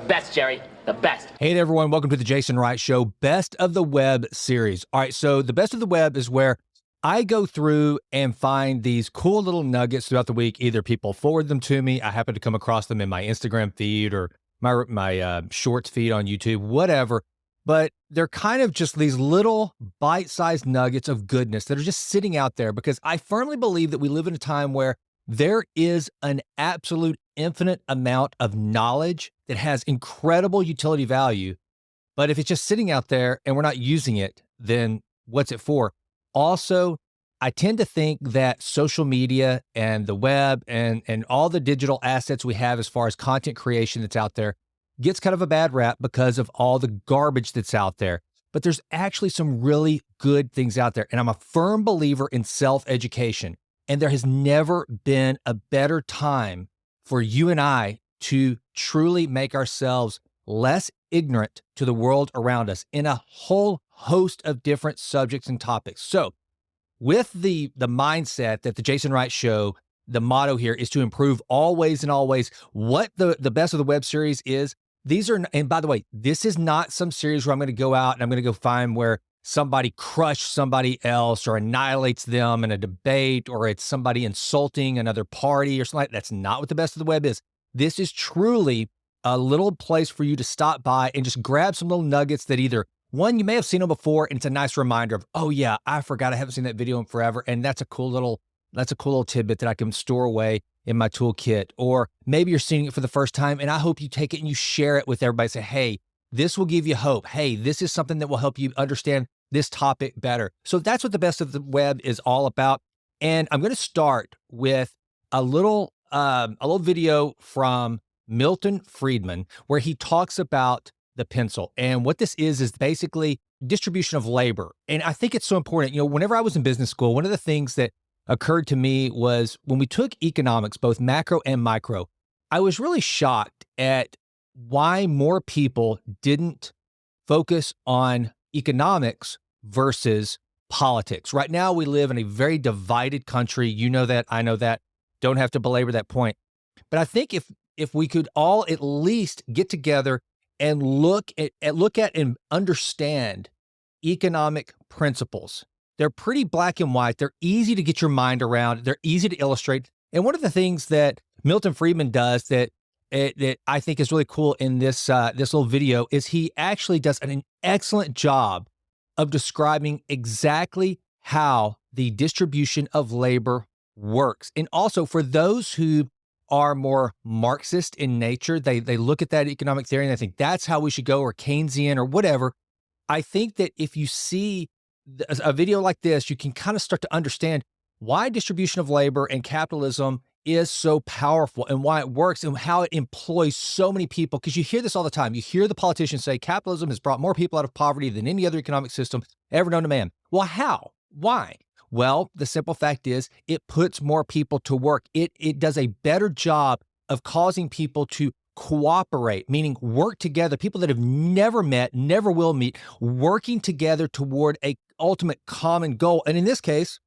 best, Jerry, the best. Hey there, everyone. Welcome to the Jason Wright Show, Best of the Web series. All right, so the Best of the Web is where I go through and find these cool little nuggets throughout the week. Either people forward them to me, I happen to come across them in my Instagram feed or my shorts feed on YouTube, whatever. But they're kind of just these little bite-sized nuggets of goodness that are just sitting out there, because I firmly believe that we live in a time where there is an absolute infinite amount of knowledge that has incredible utility value. But if it's just sitting out there and we're not using it, then what's it for? Also, I tend to think that social media and the web and all the digital assets we have as far as content creation that's out there gets kind of a bad rap because of all the garbage that's out there. But there's actually some really good things out there. And I'm a firm believer in self-education. And there has never been a better time for you and I to truly make ourselves less ignorant to the world around us in a whole host of different subjects and topics. So with the mindset that the Jason Wright Show, the motto here is to improve always and always, what the Best of the Web series is, these are, and by the way, this is not some series where I'm going to go out and I'm going to go find where somebody crushed somebody else or annihilates them in a debate, or it's somebody insulting another party or something like that. That's not what the Best of the Web is. This is truly a little place for you to stop by and just grab some little nuggets that either, one, you may have seen them before and it's a nice reminder of, oh yeah, I forgot I haven't seen that video in forever. And that's a cool little tidbit that I can store away in my toolkit. Or maybe you're seeing it for the first time and I hope you take it and you share it with everybody. Say, hey, this will give you hope. Hey, this is something that will help you understand this topic better. So that's what the Best of the Web is all about. And I'm going to start with a little video from Milton Friedman, where he talks about the pencil. And what this is basically distribution of labor. And I think it's so important. You know, whenever I was in business school, one of the things that occurred to me was when we took economics, both macro and micro, I was really shocked at why more people didn't focus on economics versus politics. Right now, we live in a very divided country. You know that, I know that. Don't have to belabor that point. But I think if we could all at least get together and look at and understand economic principles. They're pretty black and white. They're easy to get your mind around. They're easy to illustrate. And one of the things that Milton Friedman does that I think is really cool in this little video is he actually does an excellent job of describing exactly how the distribution of labor works. And also for those who are more Marxist in nature, they look at that economic theory and they think that's how we should go, or Keynesian or whatever. I think that if you see a video like this, you can kind of start to understand why distribution of labor and capitalism is so powerful and why it works and how it employs so many people. Because you hear this all the time. You hear the politicians say capitalism has brought more people out of poverty than any other economic system ever known to man. Well, how? Why? Well, the simple fact is it puts more people to work. It does a better job of causing people to cooperate, meaning work together. People that have never met, never will meet, working together toward a ultimate common goal. And in this case,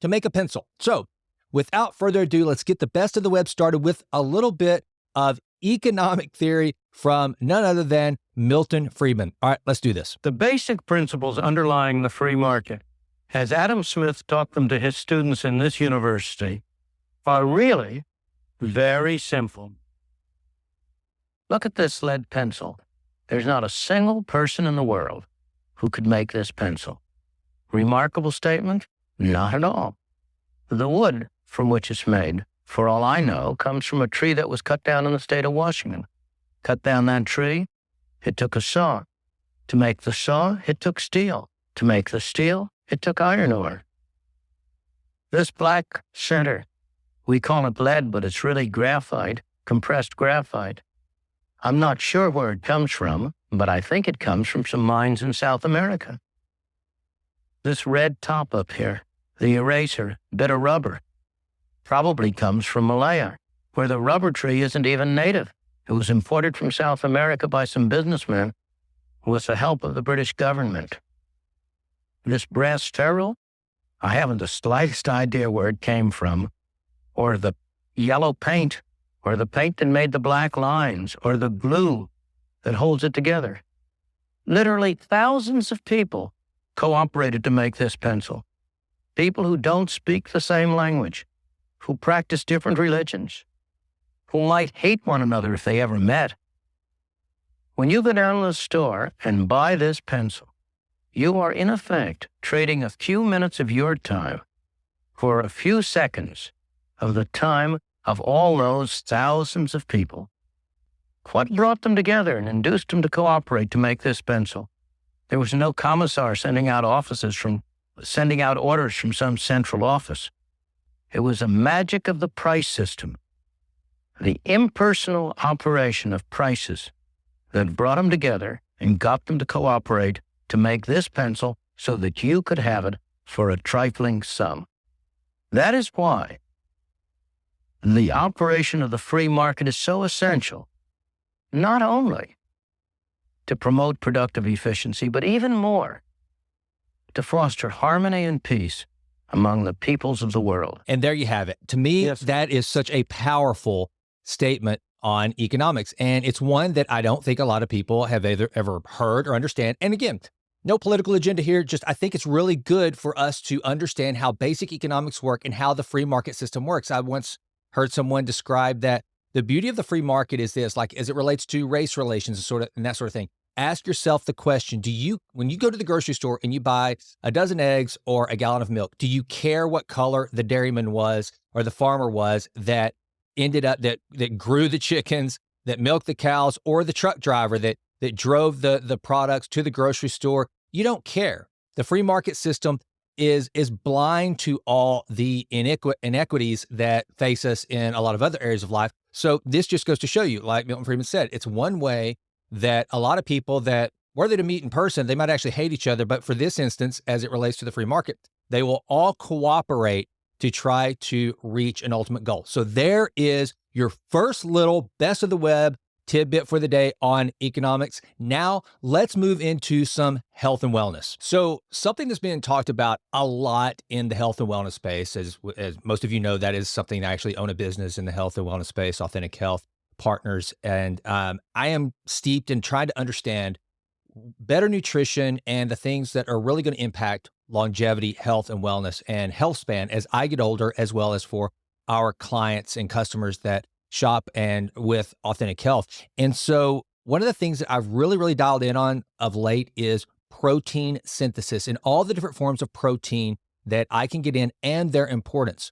to make a pencil. So without further ado, let's get the Best of the Web started with a little bit of economic theory from none other than Milton Friedman. All right, let's do this. The basic principles underlying the free market, as Adam Smith taught them to his students in this university, are really very simple. Look at this lead pencil. There's not a single person in the world who could make this pencil. Remarkable statement? Not at all. The wood from which it's made, for all I know, comes from a tree that was cut down in the state of Washington. Cut down that tree, it took a saw. To make the saw, it took steel. To make the steel, it took iron ore. This black center, we call it lead, but it's really graphite, compressed graphite. I'm not sure where it comes from, but I think it comes from some mines in South America. This red top up here, the eraser, bit of rubber, probably comes from Malaya, where the rubber tree isn't even native. It was imported from South America by some businessmen with the help of the British government. This brass ferrule, I haven't the slightest idea where it came from, or the yellow paint, or the paint that made the black lines, or the glue that holds it together. Literally thousands of people cooperated to make this pencil. People who don't speak the same language, who practice different religions, who might hate one another if they ever met. When you go down to the store and buy this pencil, you are in effect trading a few minutes of your time for a few seconds of the time of all those thousands of people. What brought them together and induced them to cooperate to make this pencil? There was no commissar sending out orders from some central office. It was a magic of the price system, the impersonal operation of prices that brought them together and got them to cooperate to make this pencil so that you could have it for a trifling sum. That is why the operation of the free market is so essential, not only to promote productive efficiency, but even more to foster harmony and peace among the peoples of the world. And there you have it. To me, Yes. that is such a powerful statement on economics. And it's one that I don't think a lot of people have ever heard or understand. And again, no political agenda here. Just I think it's really good for us to understand how basic economics work and how the free market system works. I once heard someone describe that the beauty of the free market is this, like as it relates to race relations and that sort of thing. Ask yourself the question, when you go to the grocery store and you buy a dozen eggs or a gallon of milk, do you care what color the dairyman was or the farmer was that ended up, that grew the chickens, that milked the cows, or the truck driver that drove the products to the grocery store? You don't care. The free market system is blind to all the inequities that face us in a lot of other areas of life. So this just goes to show you, like Milton Friedman said, it's one way that a lot of people that were they to meet in person, they might actually hate each other. But for this instance, as it relates to the free market, they will all cooperate to try to reach an ultimate goal. So there is your first little best of the web tidbit for the day on economics. Now let's move into some health and wellness. So something that's being talked about a lot in the health and wellness space, as most of you know, that is something I actually own a business in the health and wellness space, Authentic Health Partners. And I am steeped in trying to understand better nutrition and the things that are really going to impact longevity, health and wellness, and health span as I get older, as well as for our clients and customers that shop and with Authentic Health. And so one of the things that I've really dialed in on of late is protein synthesis and all the different forms of protein that I can get in and their importance.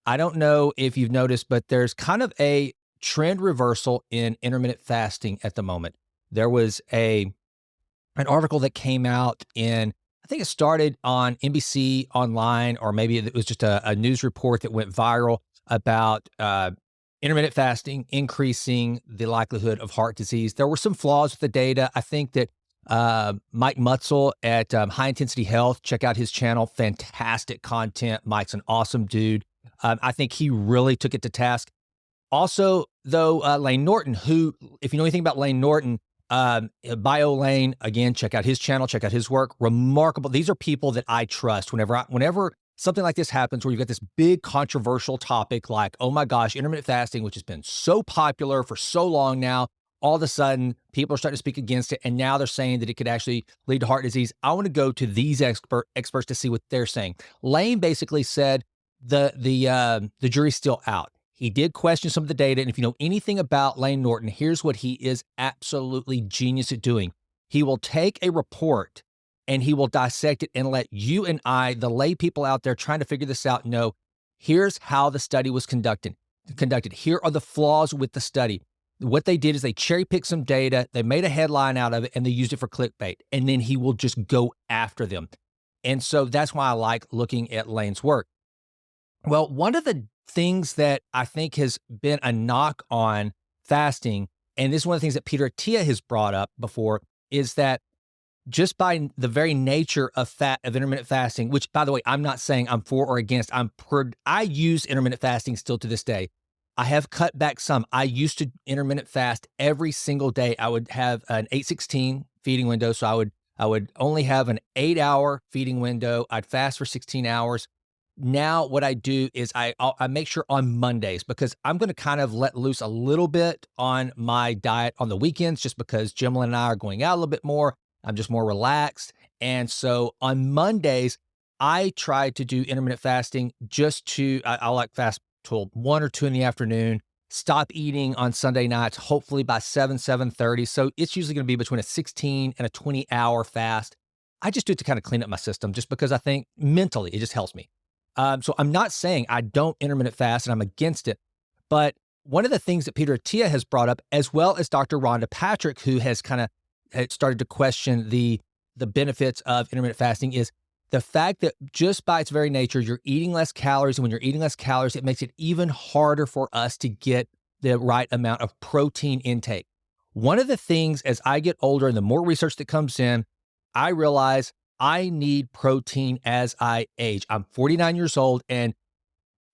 I don't know if you've noticed, but there's kind of a trend reversal in intermittent fasting at the moment. There was an article that came out I think it started on NBC Online, or maybe it was just a news report that went viral about intermittent fasting increasing the likelihood of heart disease. There were some flaws with the data. I think that Mike Mutzel at High Intensity Health, check out his channel, fantastic content. Mike's an awesome dude. I think he really took it to task. Also, though, Lane Norton, who, if you know anything about Lane Norton, BioLane, again, check out his channel, check out his work. Remarkable. These are people that I trust. Whenever something like this happens, where you've got this big controversial topic like, oh my gosh, intermittent fasting, which has been so popular for so long now, all of a sudden people are starting to speak against it, and now they're saying that it could actually lead to heart disease. I want to go to these experts to see what they're saying. Lane basically said the jury's still out. He did question some of the data, and if you know anything about Lane Norton, here's what he is absolutely genius at doing. He will take a report and he will dissect it and let you and I, the lay people out there trying to figure this out, know here's how the study was conducted. Here are the flaws with the study. What they did is they cherry picked some data, they made a headline out of it, and they used it for clickbait. And then he will just go after them. And so that's why I like looking at Lane's work. Well, one of the things that I think has been a knock on fasting, and this is one of the things that Peter Attia has brought up before, is that just by the very nature of intermittent fasting, which, by the way, I'm not saying I'm for or against. I use intermittent fasting still to this day. I have cut back some. I used to intermittent fast every single day. I would have an 8-16 feeding window, so I would only have an 8-hour feeding window. I'd fast for 16 hours. now what I do is I make sure on Mondays, because I'm going to kind of let loose a little bit on my diet on the weekends, just because Jimlyn and I are going out a little bit more. I'm just more relaxed. And so on Mondays, I try to do intermittent fasting just I like fast till 1 or 2 in the afternoon, stop eating on Sunday nights, hopefully by 7:30. So it's usually going to be between a 16 and a 20-hour fast. I just do it to kind of clean up my system, just because I think mentally it just helps me. So I'm not saying I don't intermittent fast and I'm against it, but one of the things that Peter Attia has brought up, as well as Dr. Rhonda Patrick, who has kind of started to question the benefits of intermittent fasting, is the fact that just by its very nature, you're eating less calories. And when you're eating less calories, it makes it even harder for us to get the right amount of protein intake. One of the things, as I get older and the more research that comes in, I realize I need protein as I age. I'm 49 years old, and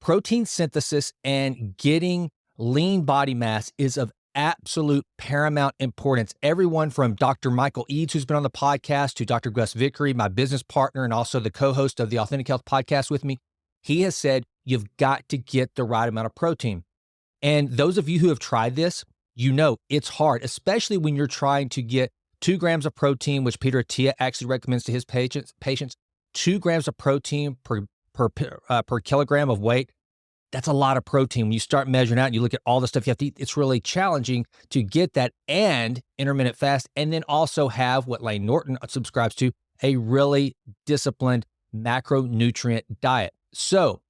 protein synthesis and getting lean body mass is of absolute paramount importance. Everyone from Dr. Michael Eads, who's been on the podcast, to Dr. Gus Vickery, my business partner and also the co-host of the Authentic Health podcast with me, he has said, you've got to get the right amount of protein. And those of you who have tried this, you know it's hard, especially when you're trying to get 2 grams of protein, which Peter Attia actually recommends to his patients, 2 grams of protein per kilogram of weight. That's a lot of protein. When you start measuring out and you look at all the stuff you have to eat, it's really challenging to get that and intermittent fast, and then also have what Lane Norton subscribes to, a really disciplined macronutrient diet. So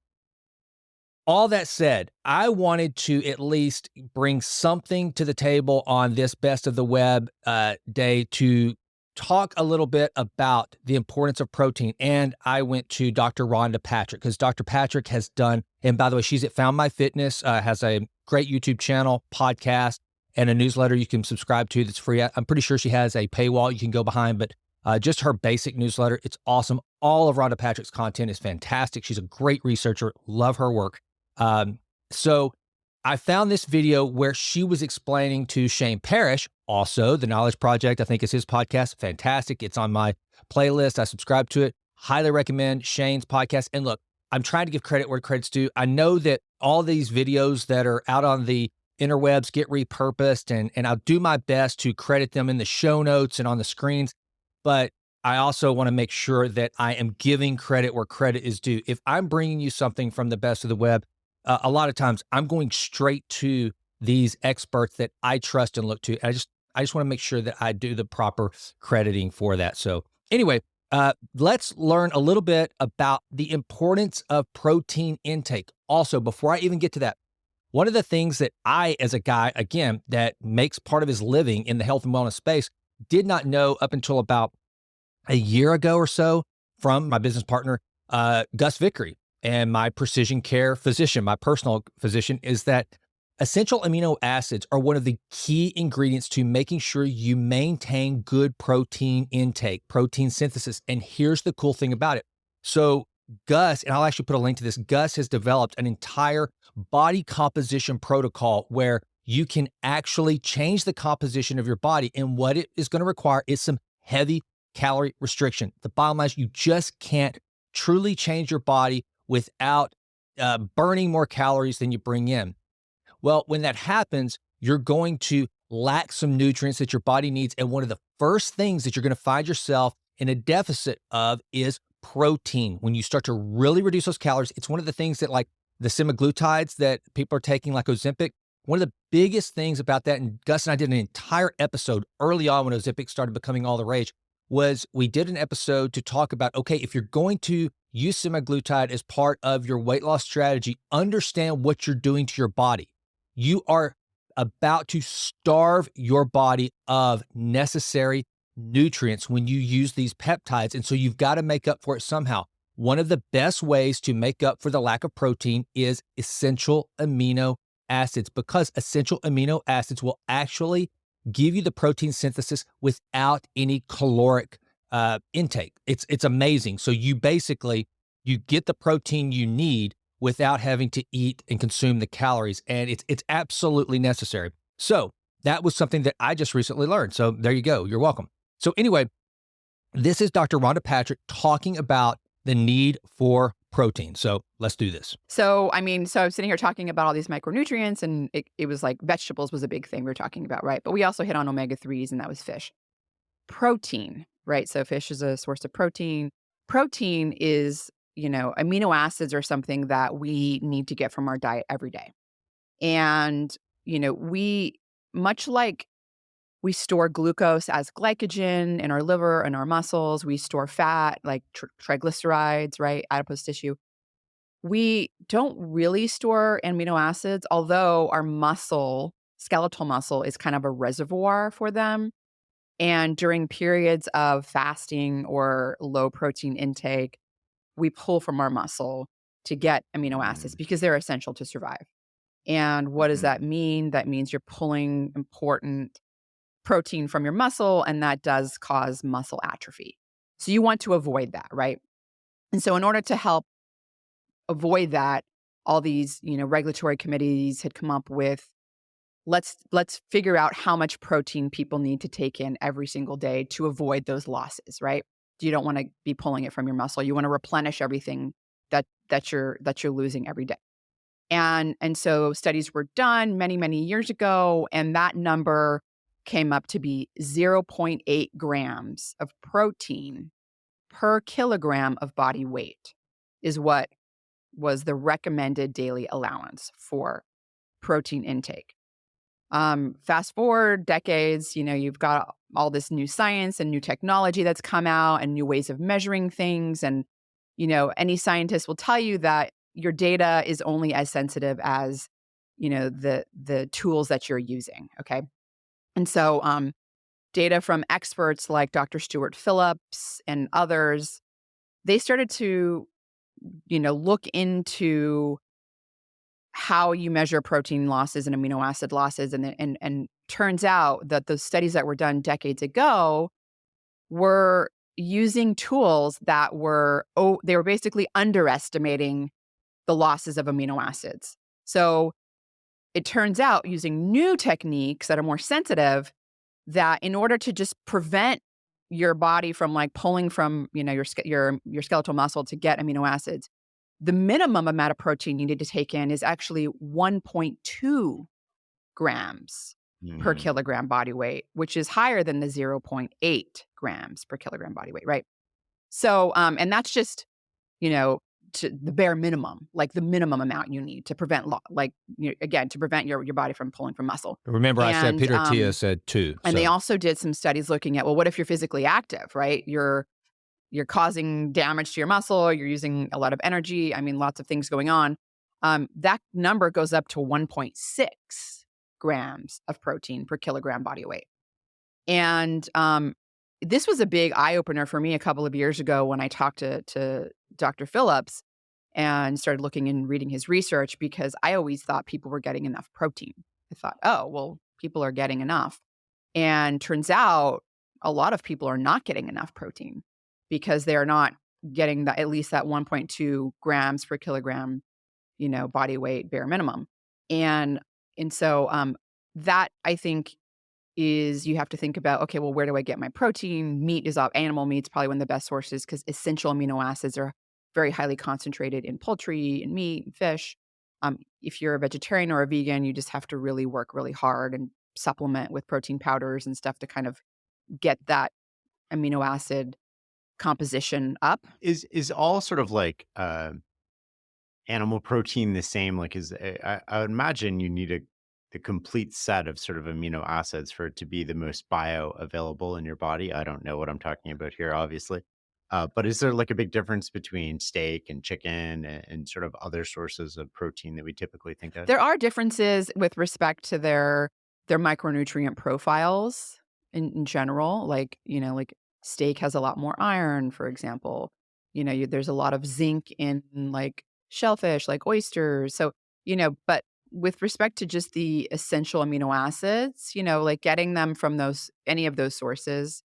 all that said, I wanted to at least bring something to the table on this Best of the Web day to talk a little bit about the importance of protein. And I went to Dr. Rhonda Patrick, because Dr. Patrick has done, and by the way, she's at Found My Fitness, has a great YouTube channel, podcast, and a newsletter you can subscribe to that's free. I'm pretty sure she has a paywall you can go behind, but just her basic newsletter, it's awesome. All of Rhonda Patrick's content is fantastic. She's a great researcher. Love her work. So I found this video where she was explaining to Shane Parrish, also the Knowledge Project, I think is his podcast. Fantastic. It's on my playlist. I subscribe to it. Highly recommend Shane's podcast. And look, I'm trying to give credit where credit's due. I know that all these videos that are out on the interwebs get repurposed, and I'll do my best to credit them in the show notes and on the screens. But I also want to make sure that I am giving credit where credit is due. If I'm bringing you something from the Best of the Web, a lot of times I'm going straight to these experts that I trust and look to. I just want to make sure that I do the proper crediting for that. So anyway, let's learn a little bit about the importance of protein intake. Also, before I even get to that, one of the things that I, as a guy, again, that makes part of his living in the health and wellness space, did not know up until about a year ago or so from my business partner, Gus Vickery, and my precision care physician, my personal physician, is that essential amino acids are one of the key ingredients to making sure you maintain good protein intake, protein synthesis. And here's the cool thing about it. So Gus, and I'll actually put a link to this, Gus has developed an entire body composition protocol where you can actually change the composition of your body. And what it is going to require is some heavy calorie restriction. The bottom line is you just can't truly change your body without burning more calories than you bring in. Well, when that happens, you're going to lack some nutrients that your body needs. And one of the first things that you're going to find yourself in a deficit of is protein. When you start to really reduce those calories, it's one of the things that, like the semaglutides that people are taking, like Ozempic, one of the biggest things about that, and Gus and I did an entire episode early on when Ozempic started becoming all the rage, was we did an episode to talk about, okay, if you're going to use semaglutide as part of your weight loss strategy, understand what you're doing to your body. You are about to starve your body of necessary nutrients when you use these peptides. And so you've got to make up for it somehow. One of the best ways to make up for the lack of protein is essential amino acids, because essential amino acids will actually give you the protein synthesis without any caloric intake. It's amazing. So you get the protein you need without having to eat and consume the calories. And it's absolutely necessary. So that was something that I just recently learned. So there you go. You're welcome. So anyway, this is Dr. Rhonda Patrick talking about the need for protein. So let's do this. So, I mean, so I'm sitting here talking about all these micronutrients, and it was like vegetables was a big thing we were talking about, right? But we also hit on omega-3s, and that was fish. Protein, right? So fish is a source of protein. Protein is, amino acids are something that we need to get from our diet every day. And, much like we store glucose as glycogen in our liver and our muscles, we store fat like triglycerides, right? Adipose tissue. We don't really store amino acids, although our muscle, skeletal muscle, is kind of a reservoir for them. And during periods of fasting or low protein intake, we pull from our muscle to get amino acids because they're essential to survive. And what does that mean? That means you're pulling important protein from your muscle, and that does cause muscle atrophy. So you want to avoid that, right? And so in order to help avoid that, all these, regulatory committees had come up with, let's figure out how much protein people need to take in every single day to avoid those losses, right? You don't want to be pulling it from your muscle. You want to replenish everything that you're losing every day. And so studies were done many, many years ago, and that number came up to be 0.8 grams of protein per kilogram of body weight is what was the recommended daily allowance for protein intake. Fast forward decades, you've got all this new science and new technology that's come out and new ways of measuring things. And, any scientist will tell you that your data is only as sensitive as, the tools that you're using. Okay. And so, data from experts like Dr. Stuart Phillips and others, they started to, look into how you measure protein losses and amino acid losses. And turns out that those studies that were done decades ago were using tools that they were basically underestimating the losses of amino acids. So it turns out using new techniques that are more sensitive, that in order to just prevent your body from like pulling from, your skeletal muscle to get amino acids, the minimum amount of protein you need to take in is actually 1.2 grams per kilogram body weight, which is higher than the 0.8 grams per kilogram body weight, right? So, and that's just, to the bare minimum, like the minimum amount you need to prevent, to prevent your body from pulling from muscle. Remember, I said Peter Attia said 2. And they also did some studies looking at, well, what if you're physically active, right? You're causing damage to your muscle, you're using a lot of energy. I mean, lots of things going on. That number goes up to 1.6 grams of protein per kilogram body weight. And this was a big eye-opener for me a couple of years ago when I talked to Dr. Phillips and started looking and reading his research, because I always thought people were getting enough protein. I thought, oh, well, people are getting enough. And turns out a lot of people are not getting enough protein because they are not getting at least that 1.2 grams per kilogram, body weight bare minimum. And so that, I think, is you have to think about, okay, well, where do I get my protein? Animal meat's probably one of the best sources because essential amino acids are very highly concentrated in poultry and meat and fish. If you're a vegetarian or a vegan, you just have to really work really hard and supplement with protein powders and stuff to kind of get that amino acid composition up. Is all sort of like animal protein the same? Like, I would imagine you need the complete set of sort of amino acids for it to be the most bioavailable in your body. I don't know what I'm talking about here, obviously. But is there like a big difference between steak and chicken and sort of other sources of protein that we typically think of? There are differences with respect to their micronutrient profiles in general. Like, like steak has a lot more iron, for example. There's a lot of zinc in like shellfish, like oysters. So, but with respect to just the essential amino acids, like getting them from any of those sources,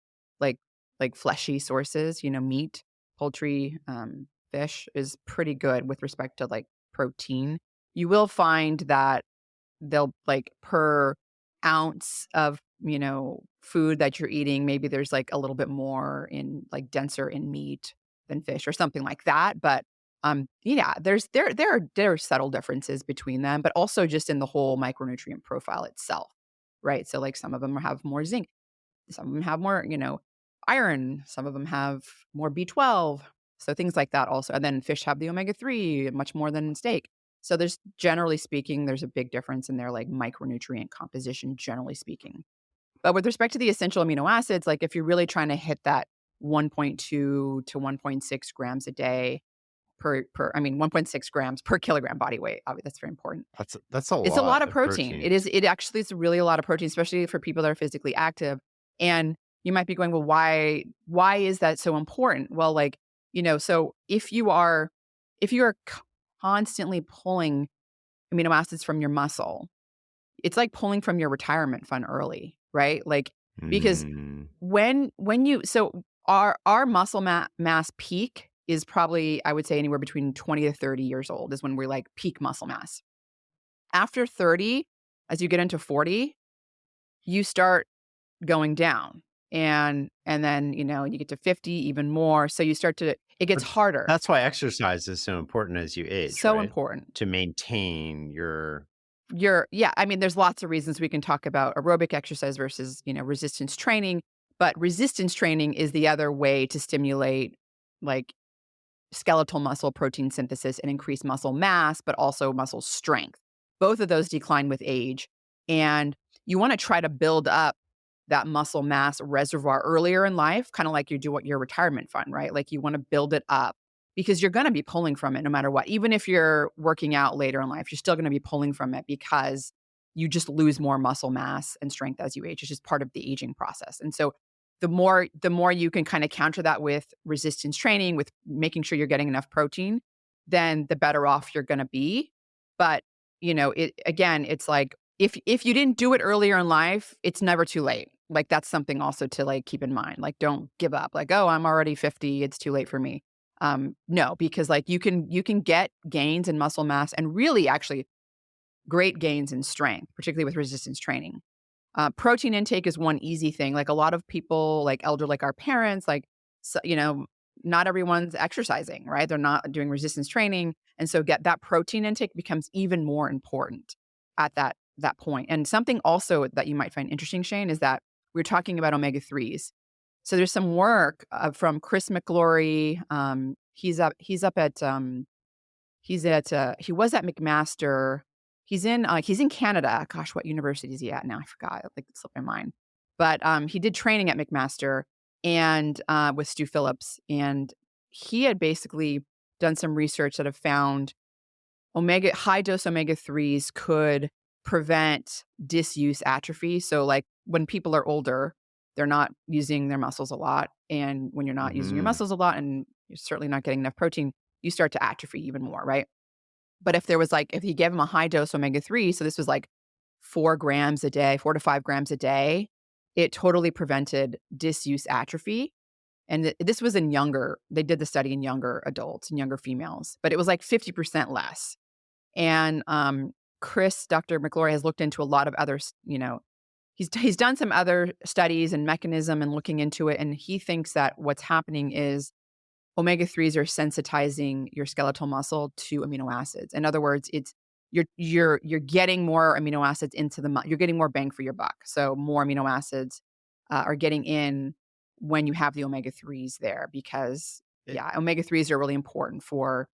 like fleshy sources, meat, poultry, fish, is pretty good with respect to like protein. You will find that they'll like per ounce of, food that you're eating, maybe there's like a little bit more in like denser in meat than fish or something like that. But Yeah, there are subtle differences between them, but also just in the whole micronutrient profile itself, right? So like some of them have more zinc, some of them have more, iron, some of them have more B12. So things like that also. And then fish have the omega-3 much more than steak. So there's generally speaking, there's a big difference in their like micronutrient composition, generally speaking. But with respect to the essential amino acids, like if you're really trying to hit that 1.2 to 1.6 grams a day I mean 1.6 grams per kilogram body weight. That's very important. That's a It's a lot lot of of protein. protein. It actually is really a lot of protein, especially for people that are physically active. And you might be going, well, why is that so important? Well, like, so if you are constantly pulling amino acids from your muscle, it's like pulling from your retirement fund early, right? Like, because Mm. when you so our muscle mass peak is probably, I would say, anywhere between 20 to 30 years old is when we're like peak muscle mass. After 30, as you get into 40, you start going down. And then, you get to 50, even more. So you start to it gets But harder. that's why exercise is so important as you age, So right? important. To maintain your Yeah, I mean, there's lots of reasons we can talk about aerobic exercise versus, resistance training, but resistance training is the other way to stimulate like skeletal muscle protein synthesis and increase muscle mass, but also muscle strength. Both of those decline with age. And you want to try to build up that muscle mass reservoir earlier in life, kind of like you do what your retirement fund, right? Like you want to build it up because you're going to be pulling from it no matter what. Even if you're working out later in life, you're still going to be pulling from it because you just lose more muscle mass and strength as you age. It's just part of the aging process. And so the more you can kind of counter that with resistance training, with making sure you're getting enough protein, then the better off you're going to be. But, it's like if you didn't do it earlier in life, it's never too late. Like that's something also to like keep in mind. Like don't give up. Like, oh, I'm already 50, it's too late for me. No, because like you can get gains in muscle mass and really actually great gains in strength, particularly with resistance training. Protein intake is one easy thing. Like a lot of people, like like our parents, like, so, not everyone's exercising, right? They're not doing resistance training. And so get that protein intake becomes even more important at that point. And something also that you might find interesting, Shane, is that we're talking about omega-3s. So there's some work from Chris McGlory. He was at McMaster. He's in Canada. Gosh, what university is he at now? I forgot. Like it slipped my mind. But he did training at McMaster and with Stu Phillips, and he had basically done some research that have found high dose omega-3s could prevent disuse atrophy. So like when people are older, they're not using their muscles a lot, and when you're not using your Mhm. muscles a lot, and you're certainly not getting enough protein, you start to atrophy even more, right? But if he gave him a high dose omega-3, so this was like 4 grams a day, 4 to 5 grams a day, it totally prevented disuse atrophy. And this was they did the study in younger adults and younger females, but it was like 50% less. And Dr. McGlory has looked into a lot of others, he's done some other studies and mechanism and looking into it. And he thinks that what's happening is omega-3s are sensitizing your skeletal muscle to amino acids. In other words, it's you're getting more amino acids into you're getting more bang for your buck. So more amino acids are getting in when you have the omega-3s there because It omega-3s are really important for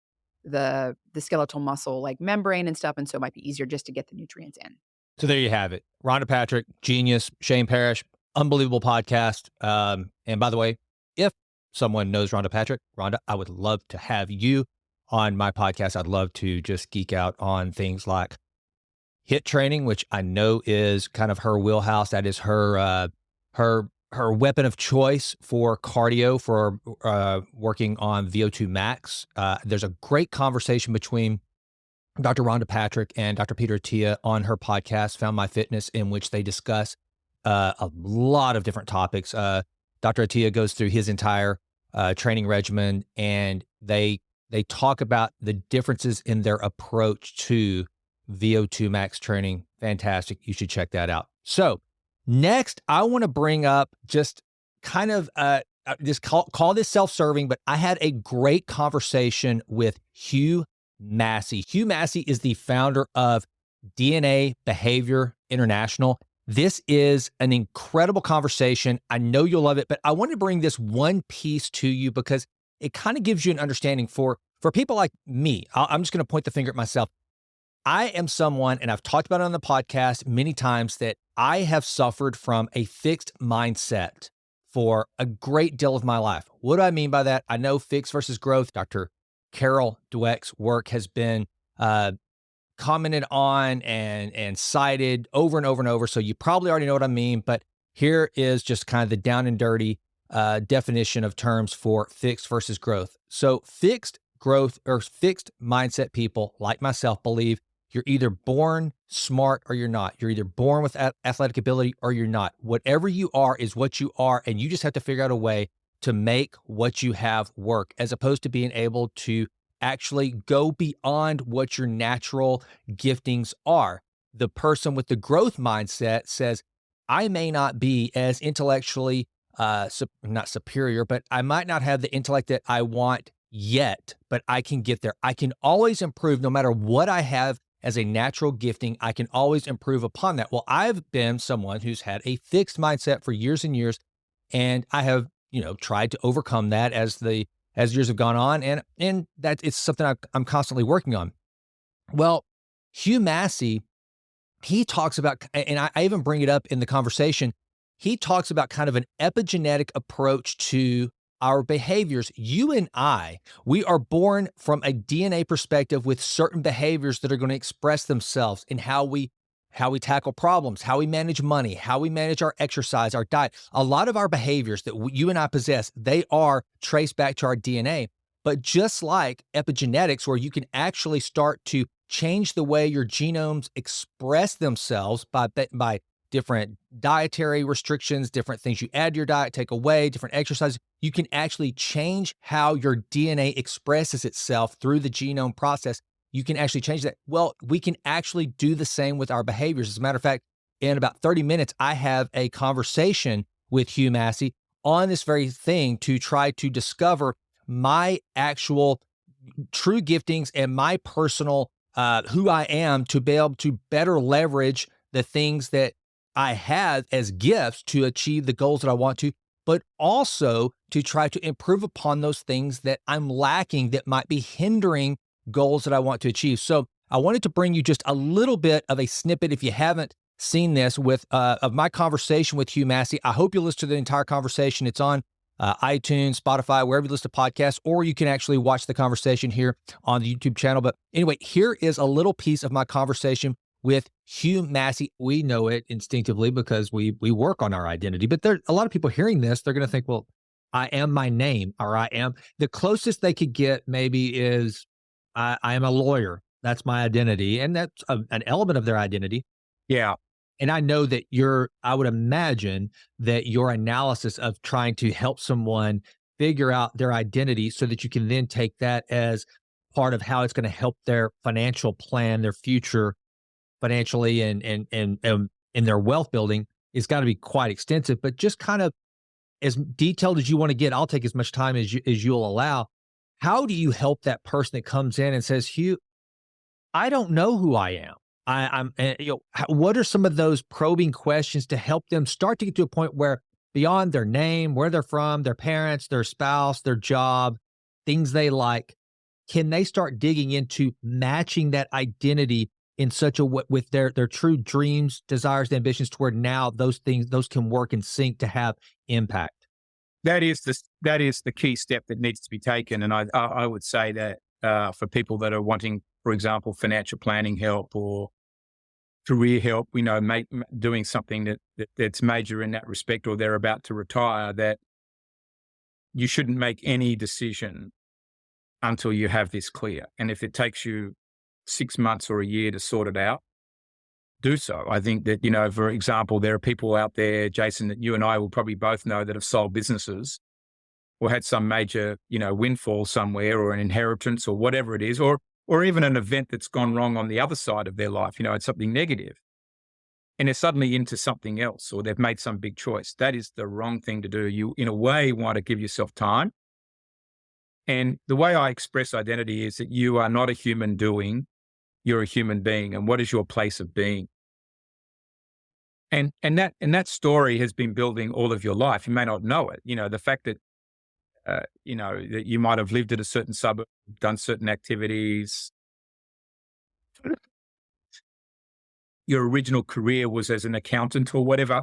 the skeletal muscle like membrane and stuff, and so it might be easier just to get the nutrients in. So there you have it. Rhonda Patrick, genius. Shane Parrish, unbelievable podcast. And by the way, if someone knows Rhonda Patrick, Rhonda, I would love to have you on my podcast. I'd love to just geek out on things like HIIT training, which I know is kind of her wheelhouse. That is her weapon of choice for cardio, for working on VO2 max. There's a great conversation between Dr. Rhonda Patrick and Dr. Peter Attia on her podcast, Found My Fitness, in which they discuss a lot of different topics. Dr. Attia goes through his entire training regimen, and they talk about the differences in their approach to VO2 max training. Fantastic. You should check that out. So next, I want to bring up just kind of just call this self-serving, but I had a great conversation with Hugh Massie. Hugh Massie is the founder of DNA Behavior International. This is an incredible conversation. I know you'll love it, but I want to bring this one piece to you because it kind of gives you an understanding for people like me. I'm just going to point the finger at myself. I am someone, and I've talked about it on the podcast many times, that I have suffered from a fixed mindset for a great deal of my life. What do I mean by that? I know fixed versus growth. Dr. Carol Dweck's work has been commented on and cited over and over and over. So you probably already know what I mean, but here is just kind of the down and dirty definition of terms for fixed versus growth. So fixed growth or fixed mindset people like myself believe you're either born smart or you're not. You're either born with athletic ability or you're not. Whatever you are is what you are, and you just have to figure out a way to make what you have work, as opposed to being able to actually go beyond what your natural giftings are. The person with the growth mindset says, I may not be as intellectually, not superior, but I might not have the intellect that I want yet, but I can get there. I can always improve no matter what I have as a natural gifting. I can always improve upon that. Well, I've been someone who's had a fixed mindset for years and years, and I have, tried to overcome that as years have gone on, and that it's something I'm constantly working on. Well, Hugh Massie, he talks about, and I even bring it up in the conversation, he talks about kind of an epigenetic approach to our behaviors. You and we are born from a DNA perspective with certain behaviors that are going to express themselves in how we tackle problems, how we manage money, how we manage our exercise, our diet. A lot of our behaviors that you and I possess, they are traced back to our DNA. But just like epigenetics, where you can actually start to change the way your genomes express themselves by different dietary restrictions, different things you add to your diet, take away, different exercises, you can actually change how your DNA expresses itself through the genome process. You can actually change that. Well, we can actually do the same with our behaviors. As a matter of fact, in about 30 minutes, I have a conversation with Hugh Massie on this very thing to try to discover my actual true giftings and my personal who I am, to be able to better leverage the things that I have as gifts to achieve the goals that I want to, but also to try to improve upon those things that I'm lacking that might be hindering goals that I want to achieve. So I wanted to bring you just a little bit of a snippet, if you haven't seen this, of my conversation with Hugh Massie. I hope you listen to the entire conversation. It's on iTunes, Spotify, wherever you listen to podcasts, or you can actually watch the conversation here on the YouTube channel. But anyway, here is a little piece of my conversation with Hugh Massie. We know it instinctively because we work on our identity, but there a lot of people hearing this, they're going to think, well, I am my name, or I am. The closest they could get maybe is I am a lawyer. That's my identity. And that's an element of their identity. Yeah. And I know that I would imagine that your analysis of trying to help someone figure out their identity so that you can then take that as part of how it's going to help their financial plan, their future financially and in their wealth building, is got to be quite extensive. But just kind of as detailed as you want to get, I'll take as much time as you'll allow. How do you help that person that comes in and says, Hugh, I don't know who I am. What are some of those probing questions to help them start to get to a point where, beyond their name, where they're from, their parents, their spouse, their job, things they like, can they start digging into matching that identity in such a way with their true dreams, desires, and ambitions, to where now those can work in sync to have impact? That is the key step that needs to be taken. And I would say that for people that are wanting, for example, financial planning help or career help, doing something that's major in that respect, or they're about to retire, that you shouldn't make any decision until you have this clear. And if it takes you 6 months or a year to sort it out, do so. I think that, for example, there are people out there, Jason, that you and I will probably both know, that have sold businesses or had some major, windfall somewhere, or an inheritance, or whatever it is, or even an event that's gone wrong on the other side of their life. It's something negative. and they're suddenly into something else, or they've made some big choice. That is the wrong thing to do. You, in a way, want to give yourself time. And the way I express identity is that you are not a human doing, you're a human being. And what is your place of being? And that story has been building all of your life. You may not know it. The fact that that you might have lived at a certain suburb, done certain activities. Your original career was as an accountant or whatever.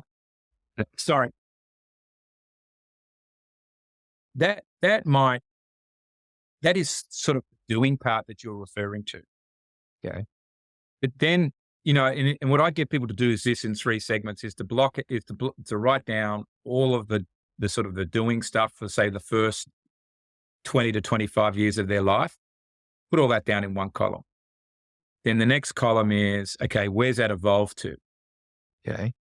Sorry. That is sort of the doing part that you're referring to. Okay. But then, and what I get people to do is this in 3 segments: is to block it, is to write down all of the sort of the doing stuff for, say, the first 20 to 25 years of their life. Put all that down in one column. Then the next column is, okay, where's that evolved to? Okay.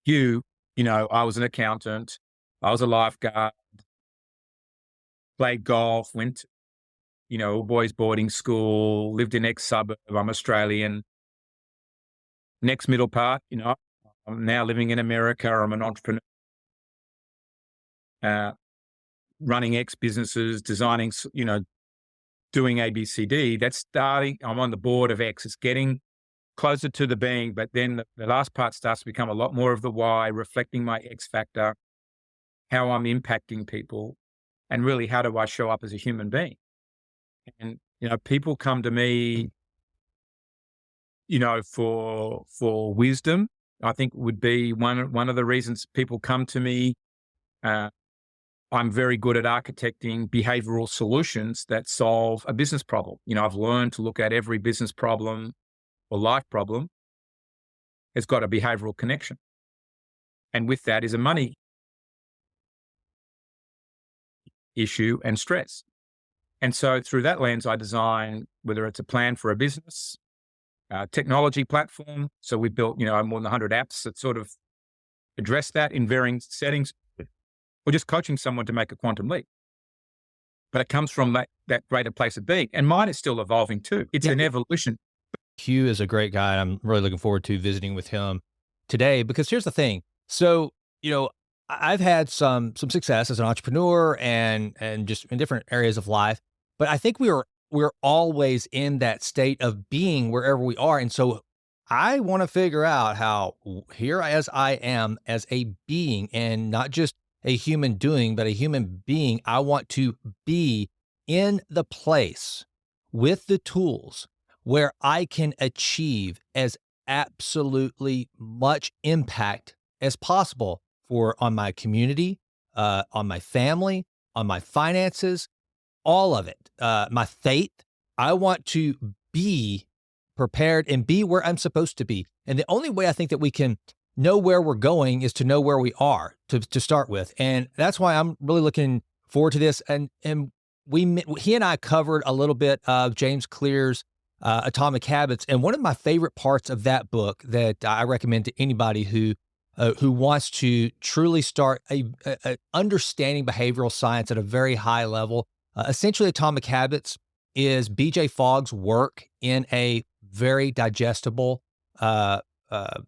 I was an accountant. I was a lifeguard, played golf, went to, all boys boarding school, lived in X suburb. I'm Australian. Next middle part, I'm now living in America. I'm an entrepreneur, running X businesses, designing, doing ABCD. That's starting. I'm on the board of X. It's getting closer to the being, but then the last part starts to become a lot more of the why, reflecting my X factor, how I'm impacting people, and really how do I show up as a human being? And, people come to me, for wisdom. I think would be one of the reasons people come to me. I'm very good at architecting behavioral solutions that solve a business problem. I've learned to look at every business problem or life problem has got a behavioral connection. And with that is a money issue and stress. And so through that lens, I design, whether it's a plan for a business, technology platform. So we built, more than 100 apps that sort of address that in varying settings, or just coaching someone to make a quantum leap. But it comes from that greater place of being. And mine is still evolving too. It's an evolution. Hugh is a great guy. I'm really looking forward to visiting with him today, because here's the thing. So, I've had some success as an entrepreneur and just in different areas of life, but I think we're always in that state of being wherever we are. And so I want to figure out how, here as I am as a being, and not just a human doing, but a human being, I want to be in the place with the tools where I can achieve as absolutely much impact as possible on my community, on my family, on my finances, all of it, my faith. I want to be prepared and be where I'm supposed to be. And the only way I think that we can know where we're going is to know where we are to start with. And that's why I'm really looking forward to this. And he and I covered a little bit of James Clear's Atomic Habits. And one of my favorite parts of that book that I recommend to anybody who wants to truly start a understanding behavioral science at a very high level. Essentially, Atomic Habits is BJ Fogg's work in a very digestible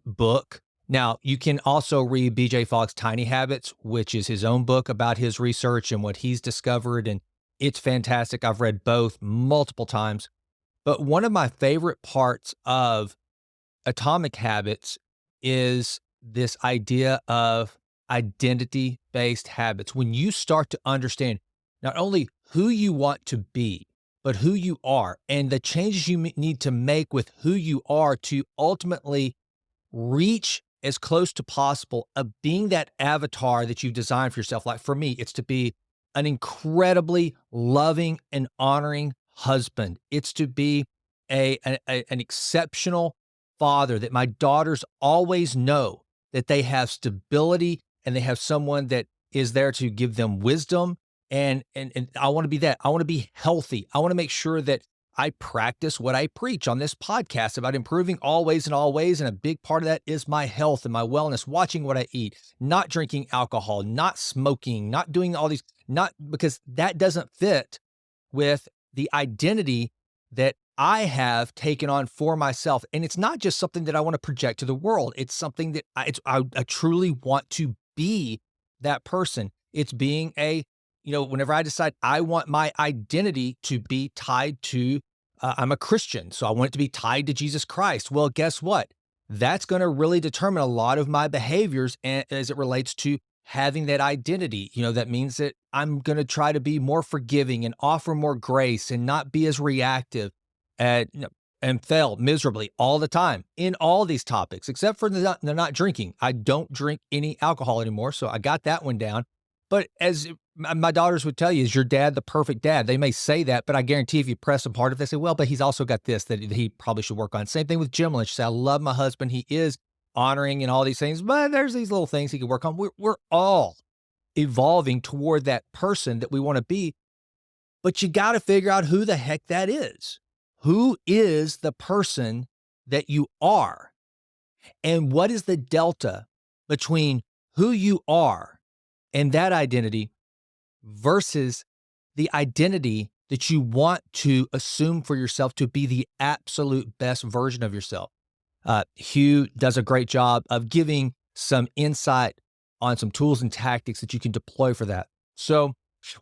book. Now, you can also read BJ Fogg's Tiny Habits, which is his own book about his research and what he's discovered, and it's fantastic. I've read both multiple times. But one of my favorite parts of Atomic Habits is this idea of identity-based habits. When you start to understand not only who you want to be, but who you are, and the changes you need to make with who you are to ultimately reach as close to possible of being that avatar that you've designed for yourself. Like for me, it's to be an incredibly loving and honoring husband. It's to be an exceptional father, that my daughters always know that they have stability and they have someone that is there to give them wisdom. And I want to be that. I want to be healthy. I want to make sure that I practice what I preach on this podcast about improving always in all ways. And a big part of that is my health and my wellness, watching what I eat, not drinking alcohol, not smoking, not doing all these, not because that doesn't fit with the identity that I have taken on for myself. And it's not just something that I want to project to the world. It's something that I truly want to be that person. It's being whenever I decide I want my identity to be tied to, I'm a Christian, so I want it to be tied to Jesus Christ. Well, guess what? That's going to really determine a lot of my behaviors as it relates to having that identity. That means that I'm going to try to be more forgiving and offer more grace and not be as reactive and fail miserably all the time in all these topics, except for the not drinking. I don't drink any alcohol anymore, so I got that one down. But as my daughters would tell you, is your dad the perfect dad? They may say that, but I guarantee if you press them hard, if they say, well, but he's also got this that he probably should work on. Same thing with Jim Lynch. Say, I love my husband. He is honoring and all these things, but there's these little things he can work on. We're all evolving toward that person that we want to be, but you got to figure out who the heck that is. Who is the person that you are? And what is the delta between who you are and that identity versus the identity that you want to assume for yourself to be the absolute best version of yourself? Hugh does a great job of giving some insight on some tools and tactics that you can deploy for that. So,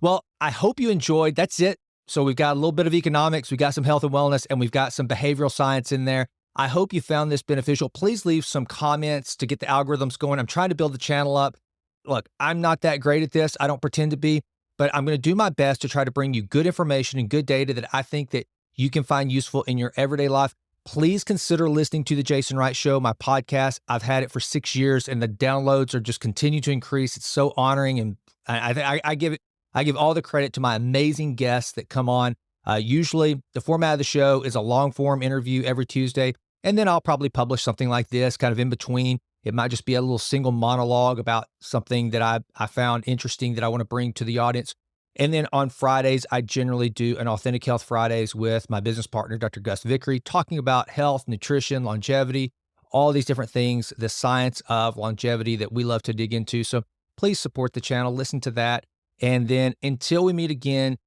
well, I hope you enjoyed. That's it. So we've got a little bit of economics, we've got some health and wellness, and we've got some behavioral science in there. I hope you found this beneficial. Please leave some comments to get the algorithms going. I'm trying to build the channel up. Look, I'm not that great at this. I don't pretend to be, but I'm going to do my best to try to bring you good information and good data that I think that you can find useful in your everyday life. Please consider listening to The Jason Wright Show, my podcast. I've had it for 6 years, and the downloads are just continue to increase. It's so honoring, and I give all the credit to my amazing guests that come on. Usually, the format of the show is a long-form interview every Tuesday, and then I'll probably publish something like this kind of in between. It might just be a little single monologue about something that I found interesting that I want to bring to the audience. And then on Fridays, I generally do an Authentic Health Fridays with my business partner, Dr. Gus Vickery, talking about health, nutrition, longevity, all these different things, the science of longevity that we love to dig into. So please support the channel, listen to that. And then until we meet again,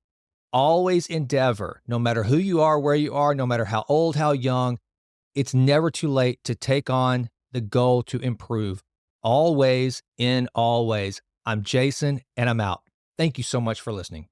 always endeavor, no matter who you are, where you are, no matter how old, how young, it's never too late to take on the goal to improve. Always in all ways. I'm Jason, and I'm out. Thank you so much for listening.